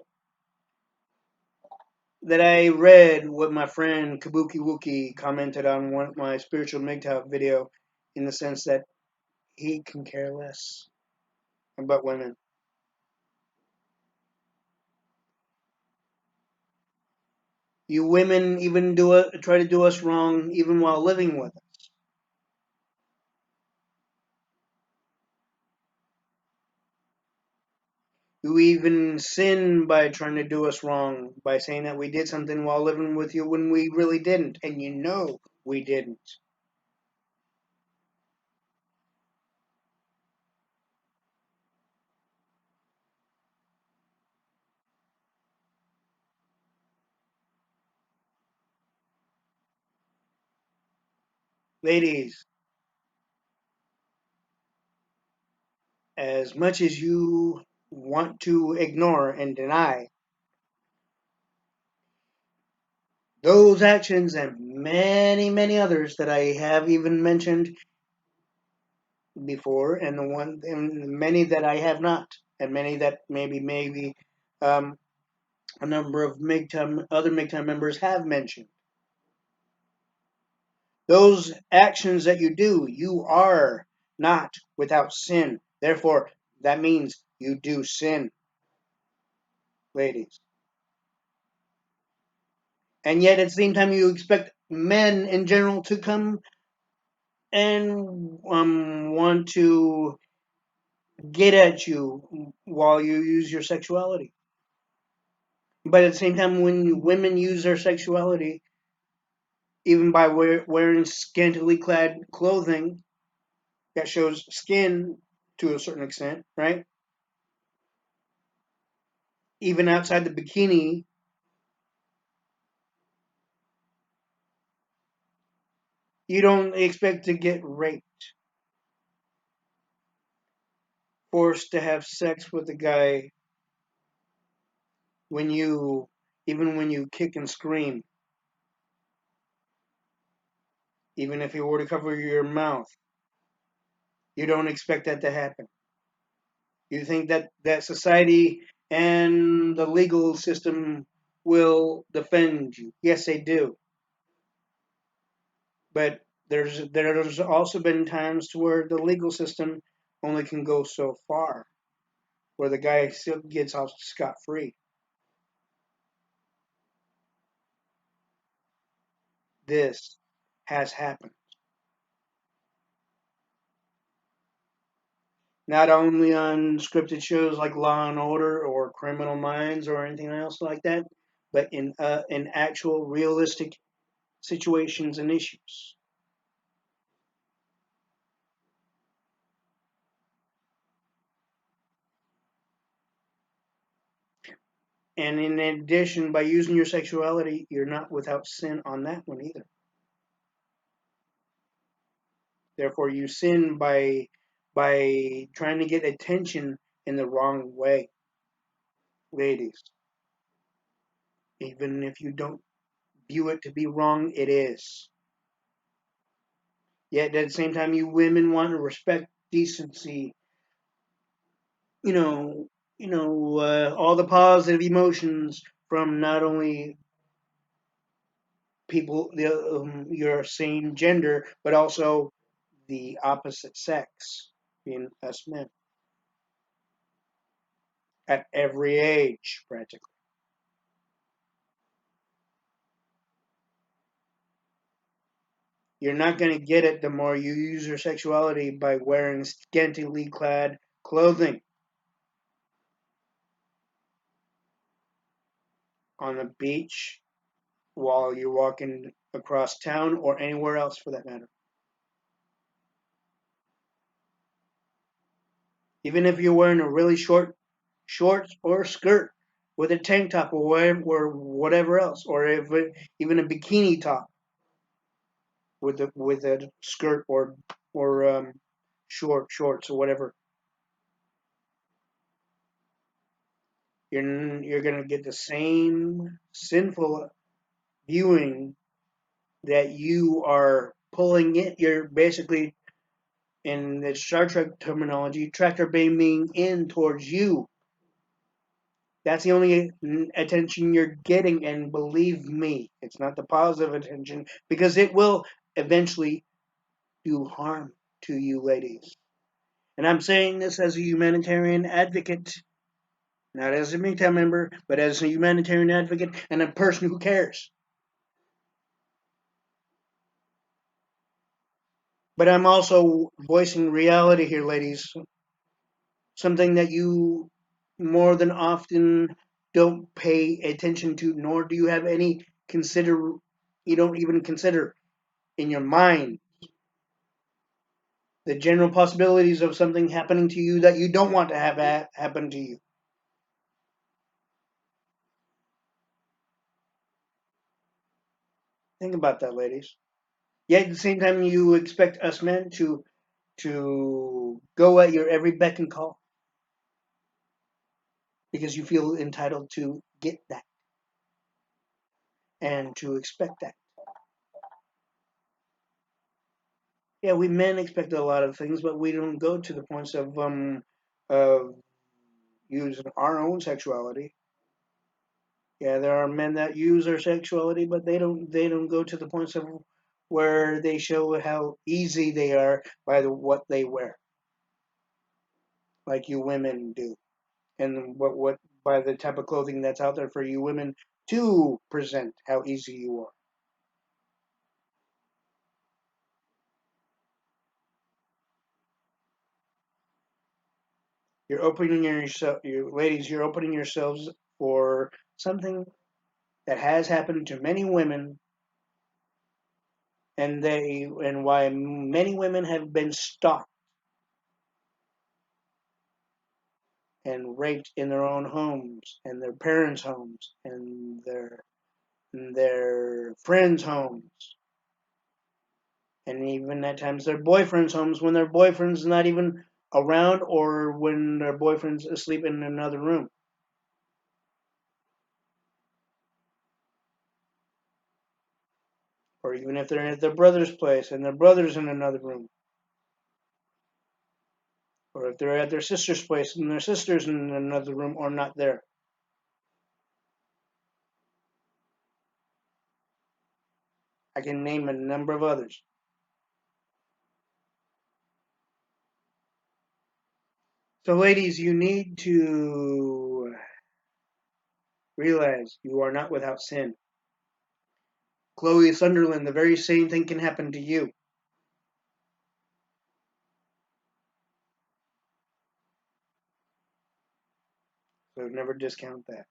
that I read what my friend Kabuki Wookie commented on one my spiritual MGTOW video, in the sense that he can care less about women. You women even try to do us wrong even while living with us. You even sin by trying to do us wrong by saying that we did something while living with you when we really didn't, and you know we didn't. Ladies, as much as you want to ignore and deny those actions and many, many others that I have even mentioned before, and many that I have not, and many that maybe um, a number of other MGTOW members have mentioned. Those actions that you do, you are not without sin. Therefore, that means you do sin, ladies. And yet, at the same time, you expect men in general to come and want to get at you while you use your sexuality. But at the same time, when women use their sexuality, even by wearing scantily clad clothing that shows skin to a certain extent, right? Even outside the bikini, you don't expect to get raped, forced to have sex with a guy when you, even when you kick and scream, even if you were to cover your mouth, you don't expect that to happen. You think that society and the legal system will defend you. Yes, they do. But there's also been times to where the legal system only can go so far, where the guy still gets off scot free. This has happened. Not only on scripted shows like Law and Order or Criminal Minds or anything else like that, but in actual realistic situations and issues. And in addition, by using your sexuality, you're not without sin on that one either. Therefore, you sin by trying to get attention in the wrong way, ladies. Even if you don't view it to be wrong, it is. Yet at the same time, you women want to respect, decency, you know, all the positive emotions from not only people, your same gender, but also the opposite sex, being us men, at every age, practically. You're not going to get it the more you use your sexuality by wearing scantily clad clothing on the beach, while you're walking across town, or anywhere else for that matter. Even if you're wearing a really short shorts or skirt with a tank top or whatever else, or even a bikini top with a skirt or shorts or whatever, you're gonna get the same sinful viewing that you are pulling it. You're basically, in the Star Trek terminology, tractor beaming in towards you. That's the only attention you're getting, and believe me, it's not the positive attention, because it will eventually do harm to you ladies. And I'm saying this as a humanitarian advocate, not as a MGTOW member, but as a humanitarian advocate and a person who cares. But I'm also voicing reality here, ladies, something that you more than often don't pay attention to, nor do you have any you don't even consider in your mind the general possibilities of something happening to you that you don't want to have happen to you. Think about that, ladies. Yet at the same time, you expect us men to go at your every beck and call because you feel entitled to get that and to expect that. Yeah, we men expect a lot of things, but we don't go to the points of using our own sexuality. Yeah, there are men that use their sexuality, but they don't go to the points of where they show how easy they are by what they wear, like you women do, and what by the type of clothing that's out there for you women to present how easy you are. You're opening yourself, you ladies, you're opening yourselves for something that has happened to many women, and why many women have been stalked and raped in their own homes and their parents' homes and their friends' homes, and even at times their boyfriends' homes when their boyfriend's not even around, or when their boyfriend's asleep in another room, or even if they're at their brother's place and their brother's in another room, or if they're at their sister's place and their sister's in another room or not there. I can name a number of others. So, ladies, you need to realize you are not without sin. Chloe Sunderland, the very same thing can happen to you. So never discount that.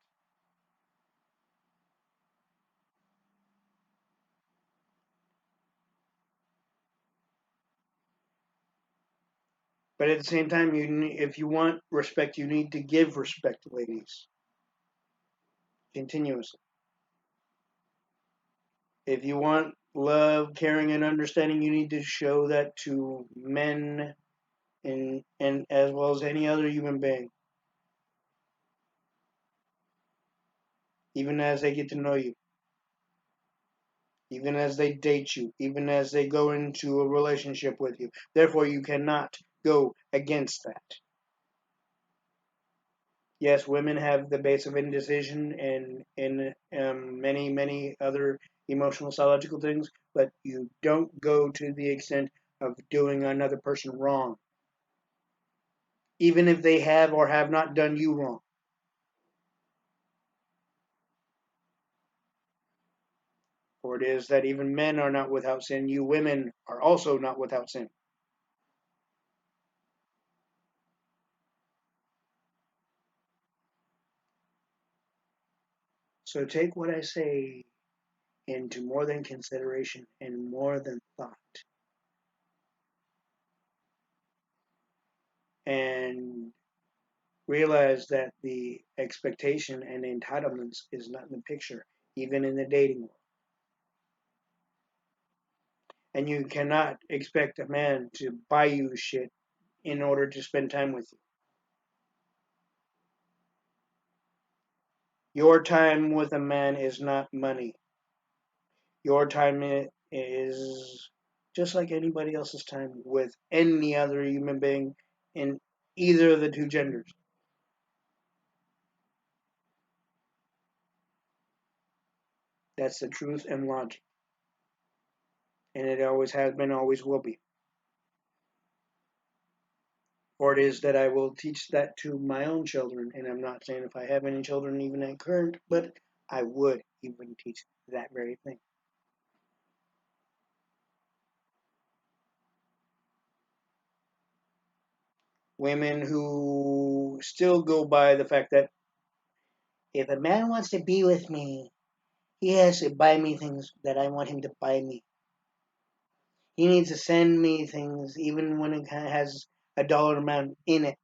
But at the same time, if you want respect, you need to give respect, ladies, continuously. If you want love, caring, and understanding, you need to show that to men and as well as any other human being, even as they get to know you, even as they date you, even as they go into a relationship with you. Therefore, you cannot go against that. Yes, women have the base of indecision and many other emotional psychological things, but you don't go to the extent of doing another person wrong, even if they have or have not done you wrong. For it is that even men are not without sin, you women are also not without sin. So take what I say into more than consideration and more than thought, and realize that the expectation and entitlements is not in the picture, even in the dating world. And you cannot expect a man to buy you shit in order to spend time with you. Your time with a man is not money. Your time is just like anybody else's time with any other human being in either of the two genders. That's the truth and logic. And it always has been, always will be. For it is that I will teach that to my own children. And I'm not saying if I have any children even at current, but I would even teach that very thing. Women who still go by the fact that if a man wants to be with me, he has to buy me things that I want him to buy me. He needs to send me things even when it has a dollar amount in it,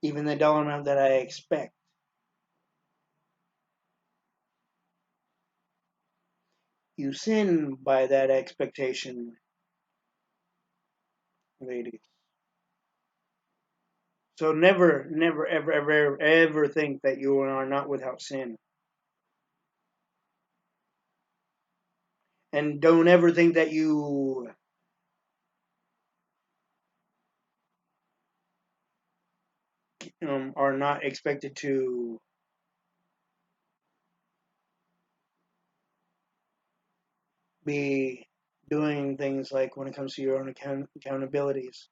even the dollar amount that I expect. You sin by that expectation, ladies. So never, never, ever, ever, ever think that you are not without sin. And don't ever think that you are not expected to be doing things like when it comes to your own accountabilities.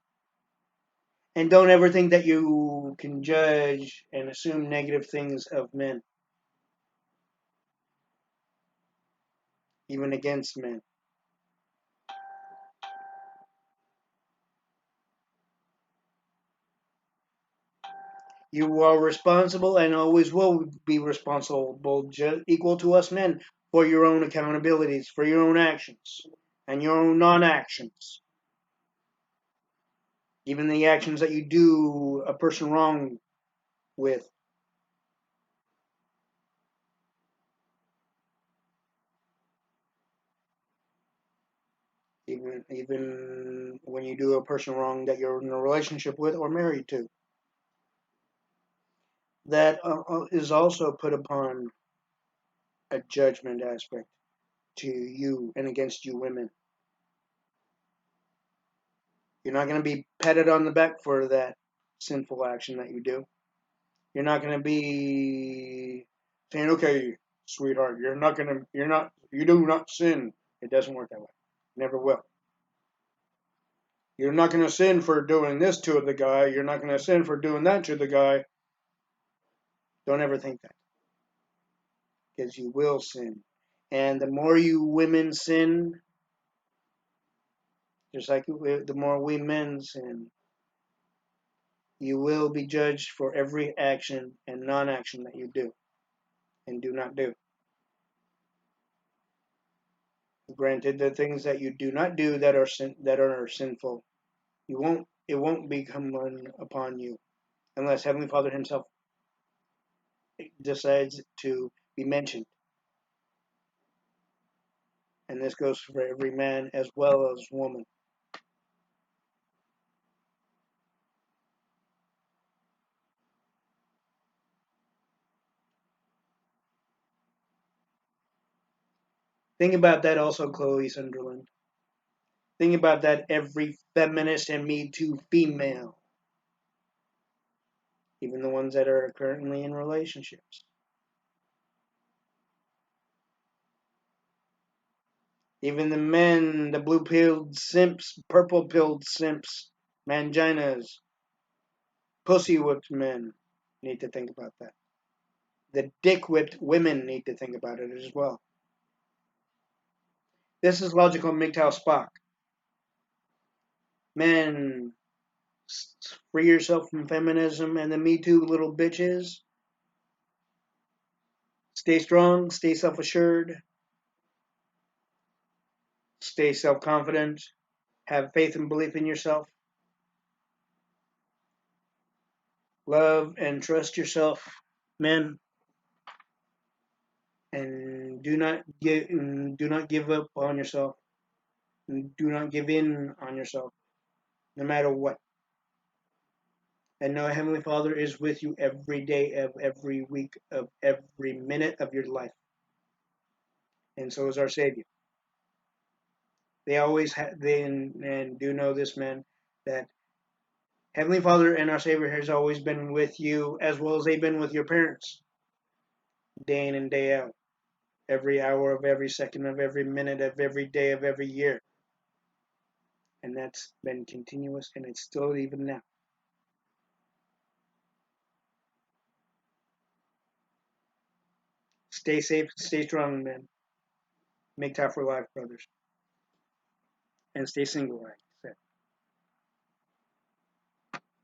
And don't ever think that you can judge and assume negative things of men, even against men. You are responsible and always will be responsible, equal to us men, for your own accountabilities, for your own actions, and your own non actions. Even the actions that you do a person wrong with. Even when you do a person wrong that you're in a relationship with or married to. That is also put upon a judgment aspect to you and against you women. You're not going to be patted on the back for that sinful action that you do. You're not going to be saying, "Okay, sweetheart, you do not sin." It doesn't work that way. Never will. You're not going to sin for doing this to the guy. You're not going to sin for doing that to the guy. Don't ever think that, because you will sin. And the more you women sin, just like the more we men sin, you will be judged for every action and non-action that you do and do not do. Granted, the things that you do not do that are sinful, it won't become upon you unless Heavenly Father Himself decides to be mentioned. And this goes for every man as well as woman. Think about that also, Chloe Sunderland. Think about that, every feminist and Me Too female, even the ones that are currently in relationships. Even the men, the blue pilled simps, purple pilled simps, manginas, pussy whipped men need to think about that. The dick-whipped women need to think about it as well. This is logical MGTOW Spock. Men, free yourself from feminism and the Me Too little bitches. Stay strong, stay self-assured, stay self-confident, have faith and belief in yourself, love and trust yourself, men, and do not give up on yourself, and do not give in on yourself, no matter what. And know Heavenly Father is with you every day of every week of every minute of your life, and so is our Savior. They always they and do know this, man, that Heavenly Father and our Savior has always been with you as well as they've been with your parents, day in and day out, every hour of every second of every minute of every day of every year. And that's been continuous, and it's still even now. Stay safe, stay strong, man. Make time for life, brothers. And stay single, right?